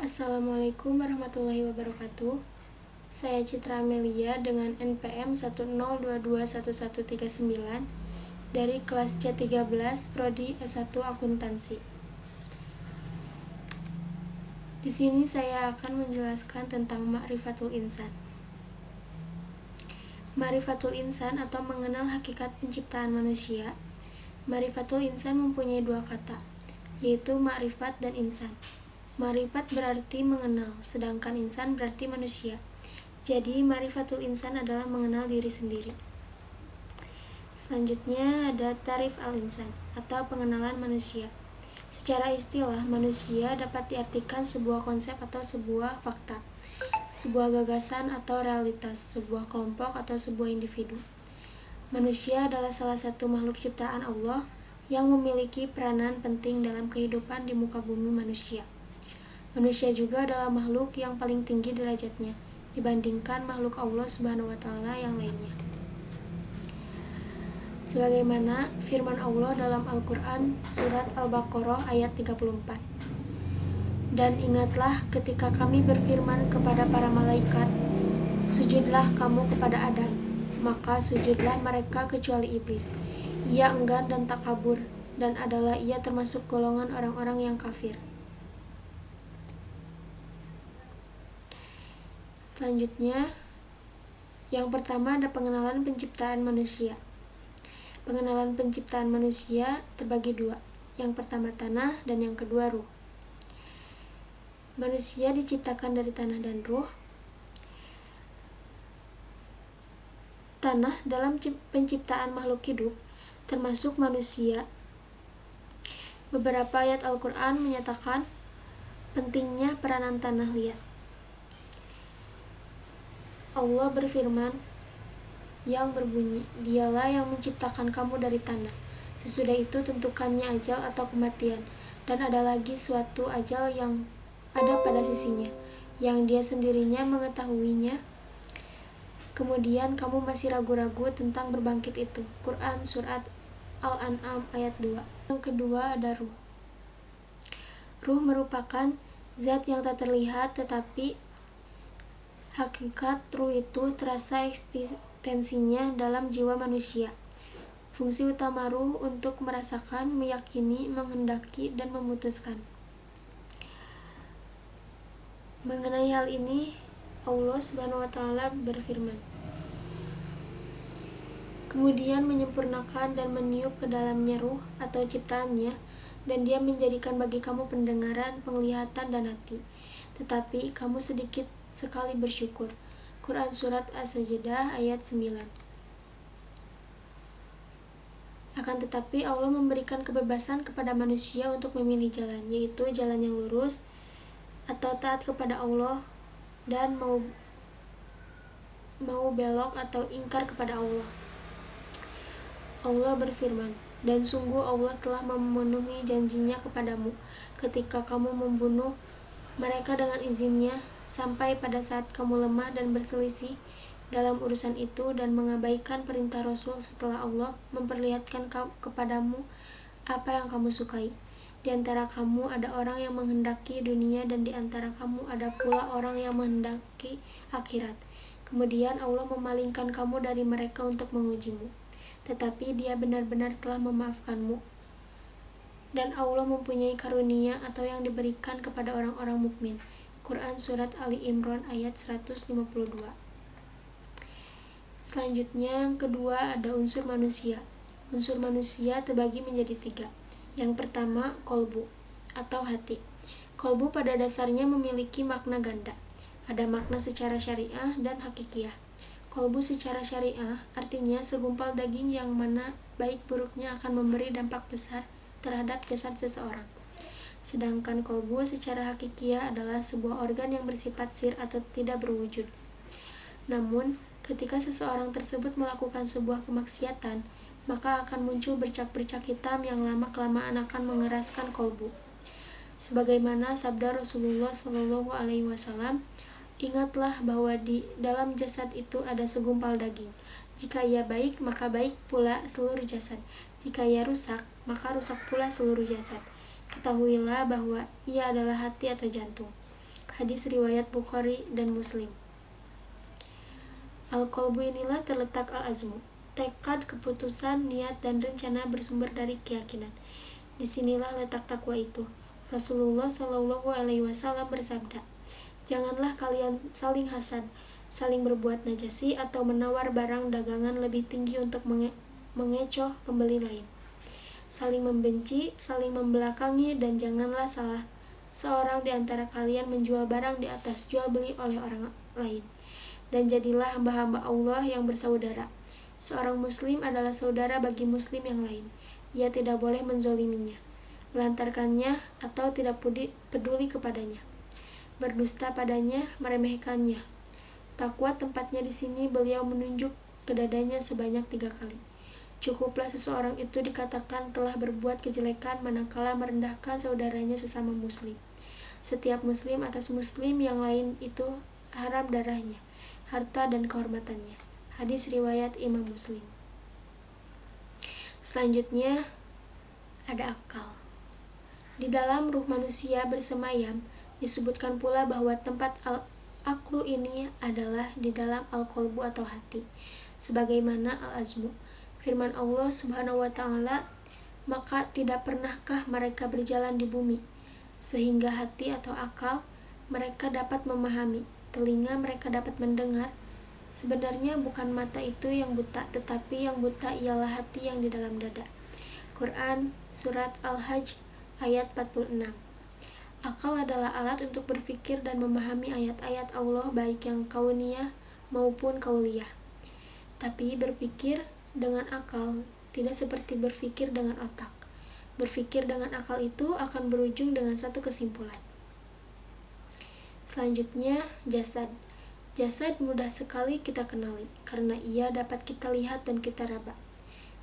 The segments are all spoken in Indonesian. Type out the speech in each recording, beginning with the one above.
Assalamualaikum warahmatullahi wabarakatuh. Saya Citra Amelia dengan NPM 102211139 dari kelas C13 Prodi S1 Akuntansi. Di sini saya akan menjelaskan tentang Ma'rifatul Insan. Ma'rifatul Insan atau mengenal hakikat penciptaan manusia. Ma'rifatul Insan mempunyai dua kata, yaitu ma'rifat dan insan. Ma'rifat berarti mengenal, sedangkan insan berarti manusia. Jadi, ma'rifatul insan adalah mengenal diri sendiri. Selanjutnya ada tarif al-insan atau pengenalan manusia. Secara istilah, manusia dapat diartikan sebuah konsep atau sebuah fakta, sebuah gagasan atau realitas, sebuah kelompok atau sebuah individu. Manusia adalah salah satu makhluk ciptaan Allah yang memiliki peranan penting dalam kehidupan di muka bumi manusia. Manusia juga adalah makhluk yang paling tinggi derajatnya dibandingkan makhluk Allah Subhanahu wa Ta'ala yang lainnya. Sebagaimana firman Allah dalam Al-Quran surat Al-Baqarah ayat 34. Dan ingatlah ketika kami berfirman kepada para malaikat, sujudlah kamu kepada Adam, maka sujudlah mereka kecuali iblis. Ia enggan dan takabur, dan adalah ia termasuk golongan orang-orang yang kafir. Selanjutnya, yang pertama ada pengenalan penciptaan manusia. Pengenalan penciptaan manusia terbagi dua. Yang pertama tanah dan yang kedua ruh. Manusia diciptakan dari tanah dan ruh. Tanah dalam penciptaan makhluk hidup, termasuk manusia. Beberapa ayat Al-Quran menyatakan pentingnya peranan tanah liat. Allah berfirman yang berbunyi, Dialah yang menciptakan kamu dari tanah. Sesudah itu tentukannya ajal atau kematian, dan ada lagi suatu ajal yang ada pada sisinya, yang dia sendirinya mengetahuinya. Kemudian kamu masih ragu-ragu tentang berbangkit itu. Quran Surat Al-An'am ayat 2. Yang kedua ada ruh. Ruh merupakan zat yang tak terlihat, tetapi hakikat ruh itu terasa eksistensinya dalam jiwa manusia. Fungsi utama ruh untuk merasakan, meyakini, menghendaki, dan memutuskan. Mengenai hal ini, Allah Subhanahu wa Ta'ala berfirman, kemudian menyempurnakan dan meniup ke dalamnya ruh atau ciptaannya, dan dia menjadikan bagi kamu pendengaran, penglihatan, dan hati. Tetapi kamu sedikit sekali bersyukur. Quran Surat As-Sajdah ayat 9. Akan tetapi Allah memberikan kebebasan kepada manusia untuk memilih jalan, yaitu jalan yang lurus atau taat kepada Allah, dan mau belok atau ingkar kepada Allah. Allah berfirman, dan sungguh Allah telah memenuhi janjinya kepadamu ketika kamu membunuh mereka dengan izinnya, sampai pada saat kamu lemah dan berselisih dalam urusan itu dan mengabaikan perintah Rasul setelah Allah memperlihatkan kepadamu apa yang kamu sukai. Di antara kamu ada orang yang menghendaki dunia, dan di antara kamu ada pula orang yang menghendaki akhirat. Kemudian Allah memalingkan kamu dari mereka untuk mengujimu. Tetapi Dia benar-benar telah memaafkanmu. Dan Allah mempunyai karunia atau yang diberikan kepada orang-orang mukmin. Quran Surat Ali Imran ayat 152. Selanjutnya yang kedua ada unsur manusia. Unsur manusia terbagi menjadi tiga. Yang pertama kolbu atau hati. Kolbu pada dasarnya memiliki makna ganda. Ada makna secara syariah dan hakikiyah. Kolbu secara syariah artinya segumpal daging yang mana baik buruknya akan memberi dampak besar terhadap jasad seseorang. Sedangkan kolbu secara hakikiyah adalah sebuah organ yang bersifat sir atau tidak berwujud. Namun, ketika seseorang tersebut melakukan sebuah kemaksiatan, maka akan muncul bercak-bercak hitam yang lama-kelamaan akan mengeraskan kolbu. Sebagaimana sabda Rasulullah SAW, ingatlah bahwa di dalam jasad itu ada segumpal daging. Jika ia baik, maka baik pula seluruh jasad. Jika ia rusak, maka rusak pula seluruh jasad. Ketahuilah bahwa ia adalah hati atau jantung. Hadis riwayat Bukhari dan Muslim. Al-qalbu inilah terletak al-azmu, tekad, keputusan, niat, dan rencana bersumber dari keyakinan. Disinilah letak takwa itu. Rasulullah Shallallahu Alaihi Wasallam bersabda, janganlah kalian saling hasad, saling berbuat najasi, atau menawar barang dagangan lebih tinggi untuk mengecoh pembeli lain, saling membenci, saling membelakangi, dan janganlah salah seorang di antara kalian menjual barang di atas jual beli oleh orang lain. Dan jadilah hamba-hamba Allah yang bersaudara. Seorang muslim adalah saudara bagi muslim yang lain. Ia tidak boleh menzoliminya, melantarkannya, atau tidak peduli kepadanya, berdusta padanya, meremehkannya. Takwa tempatnya di sini beliau menunjuk ke dadanya sebanyak 3 kali. Cukuplah seseorang itu dikatakan telah berbuat kejelekan manakala merendahkan saudaranya sesama muslim. Setiap muslim atas muslim yang lain itu haram darahnya, harta, dan kehormatannya. Hadis riwayat Imam Muslim. Selanjutnya ada akal. Di dalam ruh manusia bersemayam, disebutkan pula bahwa tempat al-aqlu ini adalah di dalam al-qalbu atau hati, sebagaimana al-azmu. Firman Allah Subhanahu wa Ta'ala, maka tidak pernahkah mereka berjalan di bumi, sehingga hati atau akal mereka dapat memahami, telinga mereka dapat mendengar. Sebenarnya bukan mata itu yang buta, tetapi yang buta ialah hati yang di dalam dada. Quran Surat Al-Hajj ayat 46. Akal adalah alat untuk berpikir dan memahami ayat-ayat Allah baik yang kauniyah maupun kauliyah. Tapi berpikir dengan akal tidak seperti berpikir dengan otak. Berpikir dengan akal itu akan berujung dengan satu kesimpulan. Selanjutnya, jasad. Jasad mudah sekali kita kenali, karena ia dapat kita lihat dan kita raba.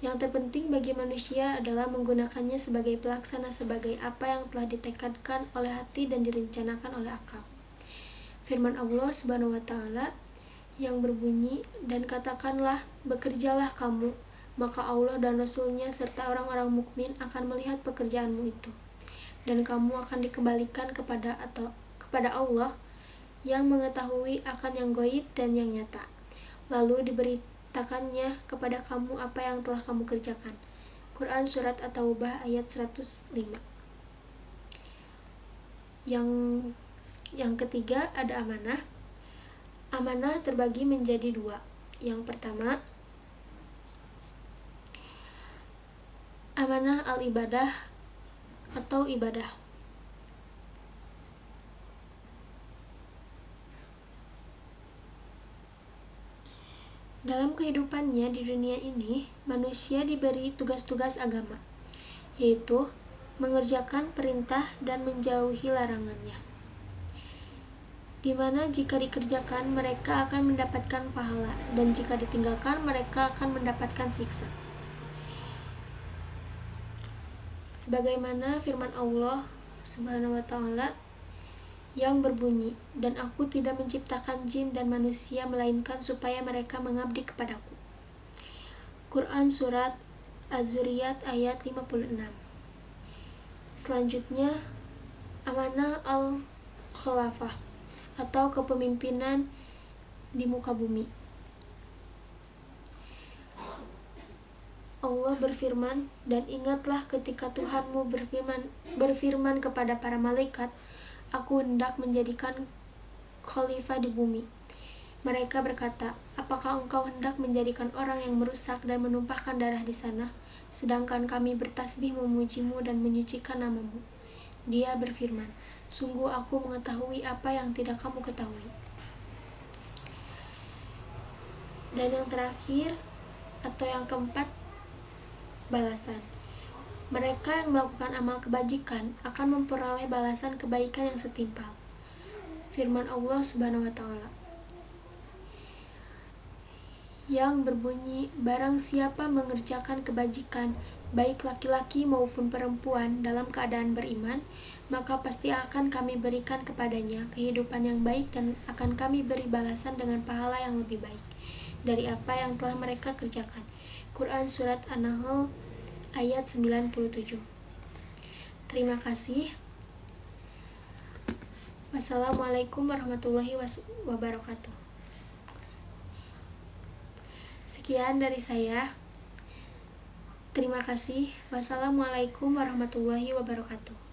Yang terpenting bagi manusia adalah menggunakannya sebagai pelaksana, sebagai apa yang telah ditekadkan oleh hati dan direncanakan oleh akal. Firman Allah Subhanahu wa Ta'ala yang berbunyi, dan katakanlah, bekerjalah kamu, maka Allah dan Rasul-Nya serta orang-orang mukmin akan melihat pekerjaanmu itu, dan kamu akan dikembalikan kepada Allah yang mengetahui akan yang gaib dan yang nyata. Lalu diberitakannya kepada kamu apa yang telah kamu kerjakan. Quran Surat At-Taubah ayat 105. Yang ketiga ada amanah. Amanah terbagi menjadi 2. Yang pertama, amanah al-ibadah atau ibadah. Dalam kehidupannya di dunia ini, manusia diberi tugas-tugas agama, yaitu mengerjakan perintah dan menjauhi larangannya, di mana jika dikerjakan mereka akan mendapatkan pahala, dan jika ditinggalkan mereka akan mendapatkan siksa. Sebagaimana firman Allah Subhanahu wa Ta'ala yang berbunyi, dan aku tidak menciptakan jin dan manusia melainkan supaya mereka mengabdi kepadaku. Quran Surat Az-Zuriyat ayat 56. Selanjutnya, amanah al-khilafah atau kepemimpinan di muka bumi. Allah berfirman, dan ingatlah ketika Tuhanmu berfirman kepada para malaikat, aku hendak menjadikan khalifah di bumi. Mereka berkata, apakah engkau hendak menjadikan orang yang merusak dan menumpahkan darah di sana, sedangkan kami bertasbih memujimu dan menyucikan namamu? Dia berfirman, sungguh aku mengetahui apa yang tidak kamu ketahui. Dan yang terakhir atau yang keempat, balasan. Mereka yang melakukan amal kebajikan akan memperoleh balasan kebaikan yang setimpal. Firman Allah Subhanahu wa Ta'ala yang berbunyi, barang siapa mengerjakan kebajikan, baik laki-laki maupun perempuan, dalam keadaan beriman, maka pasti akan kami berikan kepadanya kehidupan yang baik, dan akan kami beri balasan dengan pahala yang lebih baik dari apa yang telah mereka kerjakan. Quran Surat An-Nahl ayat 97. Terima kasih. Wassalamualaikum warahmatullahi wabarakatuh. Sekian dari saya. Terima kasih. Wassalamualaikum warahmatullahi wabarakatuh.